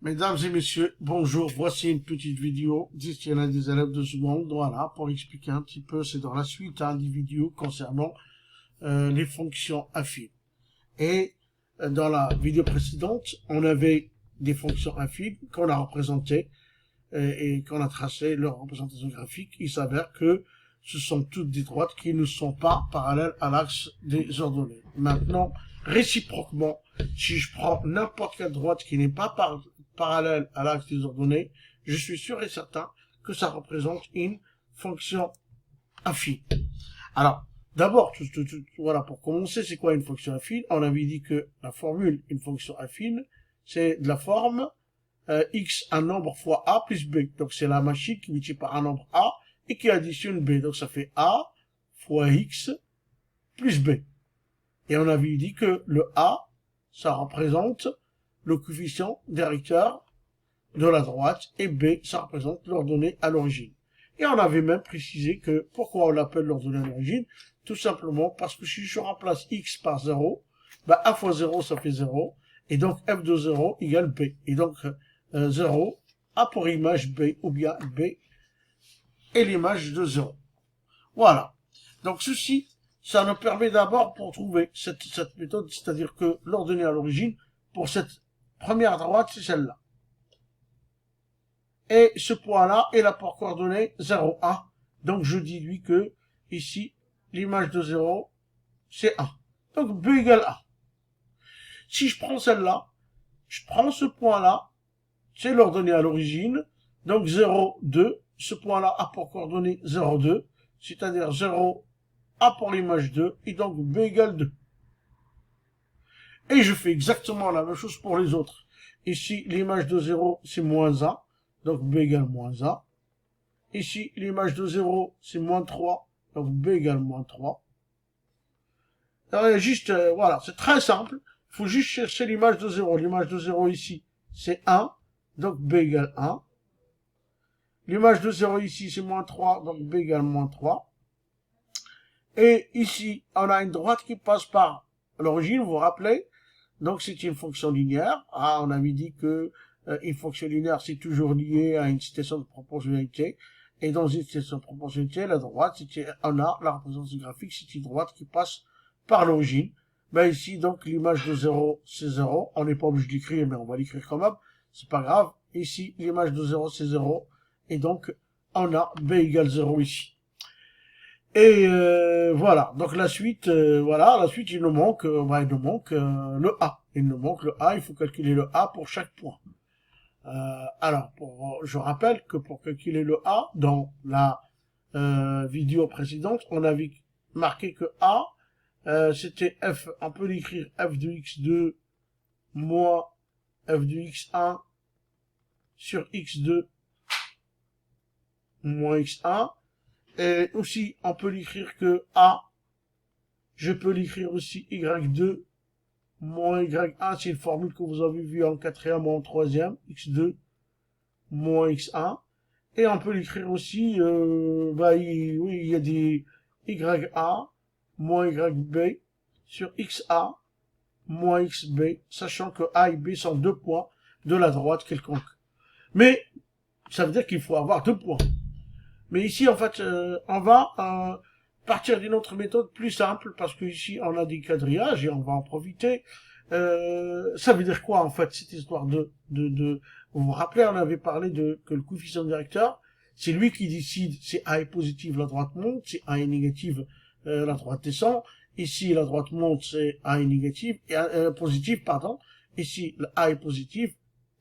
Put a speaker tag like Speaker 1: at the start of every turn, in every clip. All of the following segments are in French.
Speaker 1: Mesdames et messieurs, bonjour. Voici une petite vidéo destinée à des élèves de seconde, voilà, pour expliquer un petit peu, c'est dans la suite des vidéos concernant les fonctions affines. Et dans la vidéo précédente, on avait des fonctions affines qu'on a représentées et qu'on a tracé leur représentation graphique. Il s'avère que ce sont toutes des droites qui ne sont pas parallèles à l'axe des ordonnées. Maintenant, réciproquement, si je prends n'importe quelle droite qui n'est pas parallèle à l'axe des ordonnées, je suis sûr et certain que ça représente une fonction affine. Alors, d'abord, voilà, pour commencer, c'est quoi une fonction affine? On avait dit que la formule, une fonction affine, c'est de la forme x un nombre fois a plus b. Donc c'est la machine qui multiplie par un nombre a et qui additionne b. Donc ça fait a fois x plus b. Et on avait dit que le a, ça représente le coefficient directeur de la droite et b, ça représente l'ordonnée à l'origine. Et on avait même précisé que pourquoi on l'appelle l'ordonnée à l'origine? Tout simplement parce que si je remplace x par 0, bah a fois 0 ça fait 0, et donc f de 0 égale b. Et donc 0 a pour image b, ou bien b est l'image de 0. Voilà. Donc ceci, ça nous permet d'abord pour trouver cette méthode, c'est-à-dire que l'ordonnée à l'origine, pour cette première droite, c'est celle-là. Et ce point-là est là pour coordonnée 0, 1. Donc je déduis que ici, l'image de 0, c'est 1. Donc b égale 1. Si je prends celle-là, je prends ce point-là, c'est l'ordonnée à l'origine, donc 0, 2, ce point-là a pour coordonnée 0, 2, c'est-à-dire 0 a pour l'image 2, et donc b égale 2. Et je fais exactement la même chose pour les autres. Ici, l'image de 0, c'est moins 1, donc b égale moins 1. Ici, l'image de 0, c'est moins 3, donc b égale moins 3. Alors, juste, voilà, c'est très simple. Il faut juste chercher l'image de 0. L'image de 0 ici, c'est 1, donc b égale 1. L'image de 0 ici, c'est moins 3, donc b égale moins 3. Et ici, on a une droite qui passe par l'origine, vous vous rappelez? Donc c'est une fonction linéaire. Ah, on avait dit que une fonction linéaire, c'est toujours lié à une situation de proportionnalité. Et dans une situation de proportionnalité, la droite, on a la représentation graphique, c'est une droite qui passe par l'origine. Ben ici, donc, l'image de 0, c'est 0. On n'est pas obligé d'écrire, mais on va l'écrire quand même. C'est pas grave. Ici, l'image de 0, c'est 0. Et donc, on a b égale 0 ici. Et voilà, donc la suite, il nous manque, le A. Il nous manque le A, il faut calculer le A pour chaque point. Alors, je rappelle que pour calculer le A, dans la vidéo précédente, on avait marqué que A, c'était F, on peut l'écrire F de X2 moins F de X1 sur X2 moins X1. Et aussi, on peut l'écrire que A, je peux l'écrire aussi Y2 moins Y1, c'est une formule que vous avez vue en quatrième ou en troisième, X2 moins X1. Et on peut l'écrire aussi, il y a des YA moins YB sur XA moins XB, sachant que A et B sont deux points de la droite quelconque. Mais, ça veut dire qu'il faut avoir deux points. Mais ici, en fait, on va partir d'une autre méthode plus simple, parce que ici, on a des quadrillages et on va en profiter. Ça veut dire quoi, en fait, cette histoire vous vous rappelez, on avait parlé que le coefficient directeur, c'est lui qui décide si A est positive, la droite monte, si A est négative, la droite descend. Ici, la droite monte, c'est A est négative, et positive, pardon. Ici, le A est positive,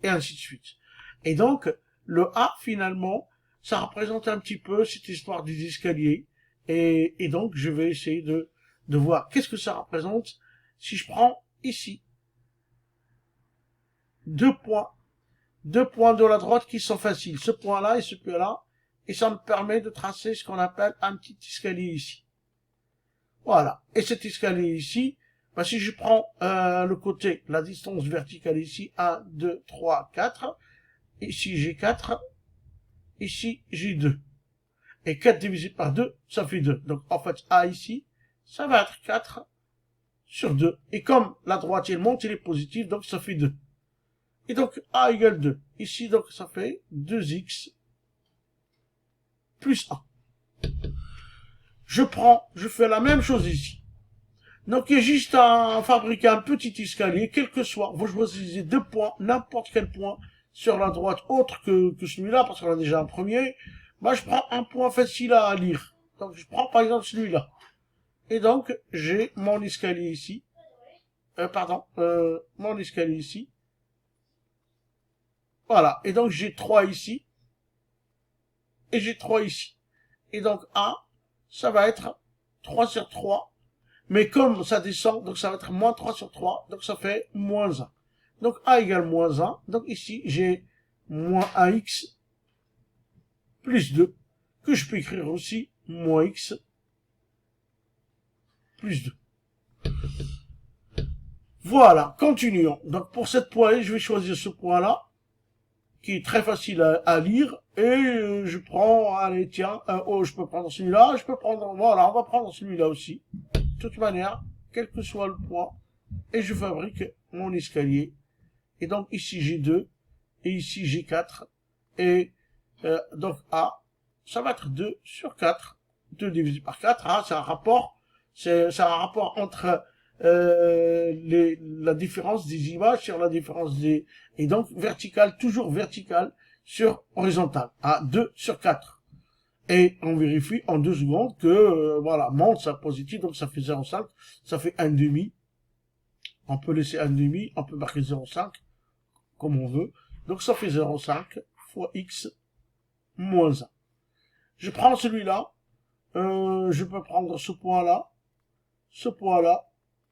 Speaker 1: et ainsi de suite. Et donc, le A, finalement, ça représente un petit peu cette histoire des escaliers. Et donc, je vais essayer de voir qu'est-ce que ça représente si je prends ici deux points de la droite qui sont faciles, ce point-là et ce point-là, et ça me permet de tracer ce qu'on appelle un petit escalier ici. Voilà. Et cet escalier ici, bah, si je prends le côté, la distance verticale ici, 1, 2, 3, 4, ici j'ai 4, ici j'ai 2. Et 4 divisé par 2, ça fait 2. Donc en fait, A ici, ça va être 4 sur 2. Et comme la droite elle monte, elle est positive, donc ça fait 2. Et donc, a égale 2. Ici, donc, ça fait 2x plus 1. Je fais la même chose ici. Donc, il y a juste à fabriquer un petit escalier, quel que soit. Vous choisissez 2 points, n'importe quel point sur la droite autre que celui-là, parce qu'on a déjà un premier. Moi, je prends un point facile à lire. Donc, je prends par exemple celui-là. Et donc, j'ai mon escalier ici. Mon escalier ici. Voilà. Et donc, j'ai 3 ici. Et j'ai 3 ici. Et donc, A, ça va être 3 sur 3. Mais comme ça descend, donc ça va être moins 3 sur 3. Donc, ça fait moins 1. Donc, A égale moins 1. Donc, ici, j'ai moins 1x plus 2. Que je peux écrire aussi moins x plus 2. Voilà, continuons. Donc, pour cette poignée, je vais choisir ce point-là, qui est très facile à lire, et je prends, allez, tiens, je peux prendre celui-là, je peux prendre, voilà, on va prendre celui-là aussi. De toute manière, quel que soit le point, et je fabrique mon escalier. Et donc, ici, j'ai 2, et ici, j'ai 4, et donc A, ça va être 2 sur 4, 2 divisé par 4, hein, c'est un rapport entre la différence des images sur la différence des... Et donc, vertical, toujours vertical sur horizontal, à 2 sur 4. Et on vérifie en 2 secondes que, voilà, monte ça positif, donc ça fait 0,5, ça fait 1,5. On peut laisser 1,5, on peut marquer 0,5, comme on veut. Donc ça fait 0,5 fois x moins 1. Je prends celui-là, je peux prendre ce point-là,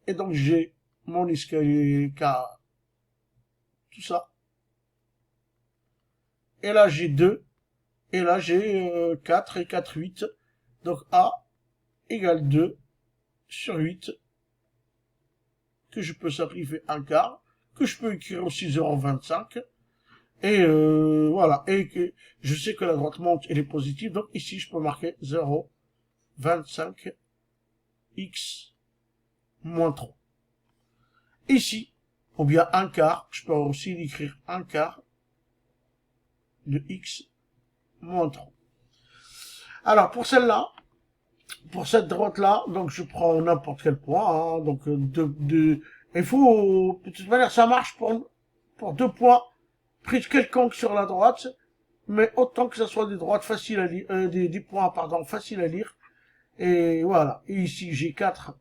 Speaker 1: et donc j'ai mon escalier K, tout ça. Et là j'ai 2, et là j'ai 4 et 4, 8. Donc A égale 2 sur 8, que je peux simplifier un quart, que je peux écrire aussi 0,25. Et voilà, et que je sais que la droite monte, elle est positive, donc ici je peux marquer 0,25 x moins 3. Ici, ou bien un quart, je peux aussi écrire un quart de x moins 3. Alors, pour celle-là, pour cette droite-là, donc je prends n'importe quel point, hein, donc il faut, de toute manière, ça marche pour 2 points pris quelconque sur la droite, mais autant que ce soit des droites faciles à lire, des points, pardon, faciles à lire. Et voilà. Et ici, j'ai 4,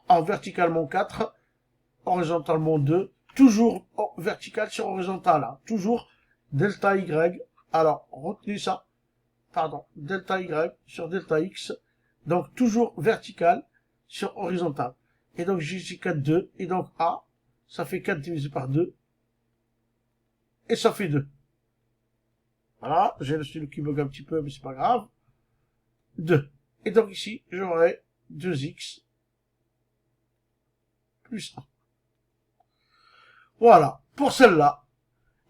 Speaker 1: en verticalement 4, horizontalement 2, toujours vertical sur horizontal, hein, toujours delta y. Alors, retenez ça, pardon, delta y sur delta x, donc toujours vertical sur horizontal. Et donc, j'ai ici 4, 2, et donc A, ça fait 4 divisé par 2, et ça fait 2. Voilà, j'ai le stylo qui bug un petit peu, mais c'est pas grave. 2. Et donc ici, j'aurai 2x plus 1. Voilà, pour celle-là.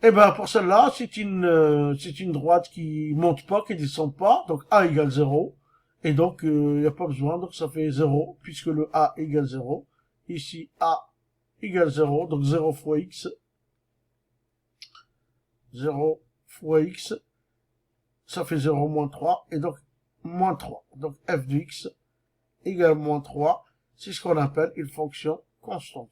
Speaker 1: Eh ben, pour celle-là, c'est une droite qui monte pas, qui descend pas, donc A égale 0. Et donc, il n'y a pas besoin, donc ça fait 0, puisque le A égale 0. Ici, A égale 0, donc 0 fois x. 0 fois x, ça fait 0 moins 3, et donc moins 3. Donc f de x égale moins 3, c'est ce qu'on appelle une fonction constante.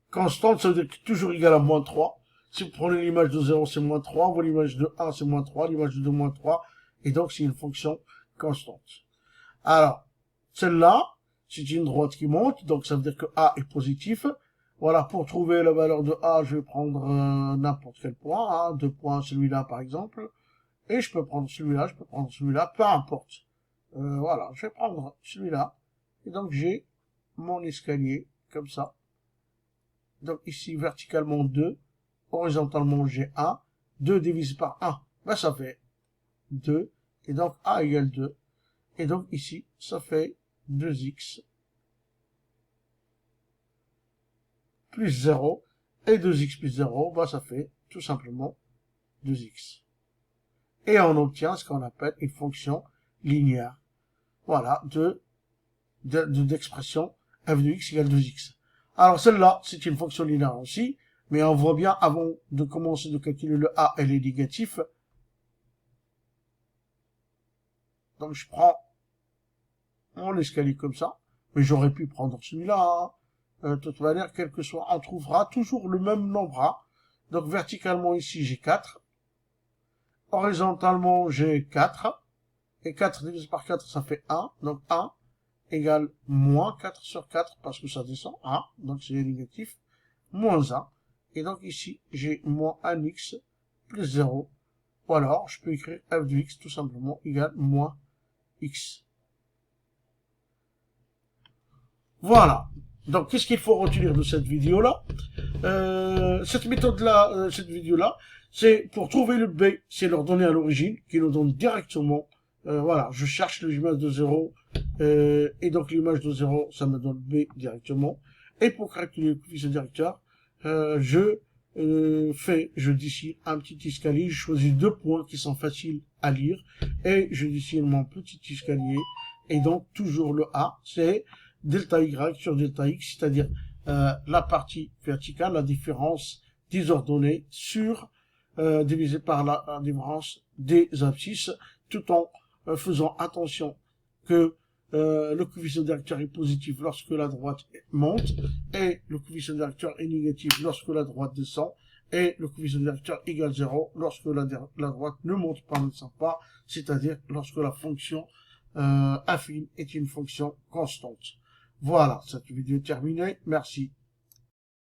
Speaker 1: Constante, ça veut dire que toujours égal à moins 3. Si vous prenez l'image de 0, c'est moins 3, vous l'image de 1, c'est moins 3, l'image de 2, moins 3, et donc c'est une fonction constante. Alors, celle-là, c'est une droite qui monte, donc ça veut dire que A est positif. Voilà, pour trouver la valeur de A, je vais prendre n'importe quel point, hein, 2 points, celui-là par exemple, et je peux prendre celui-là, je peux prendre celui-là, peu importe. Voilà, je vais prendre celui-là, et donc j'ai mon escalier, comme ça. Donc ici, verticalement 2, horizontalement j'ai 1, 2 divisé par 1, ben ça fait 2, et donc A égale 2, et donc ici, ça fait 2x plus 0, et 2x plus 0, ben ça fait tout simplement 2x. Et on obtient ce qu'on appelle une fonction linéaire. Voilà, d'expression f de x égale 2x. Alors celle-là, c'est une fonction linéaire aussi, mais on voit bien avant de commencer de calculer le A, elle est négative. Donc je prends mon escalier comme ça, mais j'aurais pu prendre celui-là. Hein. De toute manière, quel que soit, on trouvera toujours le même nombre A. Donc verticalement ici, j'ai 4. Horizontalement, j'ai 4. Et 4 divisé par 4, ça fait 1. Donc 1 égale moins 4 sur 4, parce que ça descend 1. Donc c'est négatif. Moins 1. Et donc ici, j'ai moins 1x plus 0. Ou alors, je peux écrire f de x tout simplement égale moins x. Voilà. Donc, qu'est-ce qu'il faut retenir de cette vidéo-là? Cette méthode-là, cette vidéo-là, c'est pour trouver le b, c'est leur donner à l'origine, qui nous donne directement, voilà, je cherche l'image de 0, et donc l'image de 0, ça me donne b directement. Et pour calculer le coefficient directeur, je dessine un petit escalier, je choisis 2 points qui sont faciles à lire, et je dessine mon petit escalier, et donc toujours le A, c'est delta y sur delta x, c'est-à-dire la partie verticale, la différence des ordonnées sur divisé par la différence des abscisses, tout en faisant attention que le coefficient directeur est positif lorsque la droite monte et le coefficient directeur est négatif lorsque la droite descend et le coefficient directeur égale 0 lorsque la droite ne monte pas, ne descend pas, c'est-à-dire lorsque la fonction affine est une fonction constante. Voilà, cette vidéo est terminée. Merci.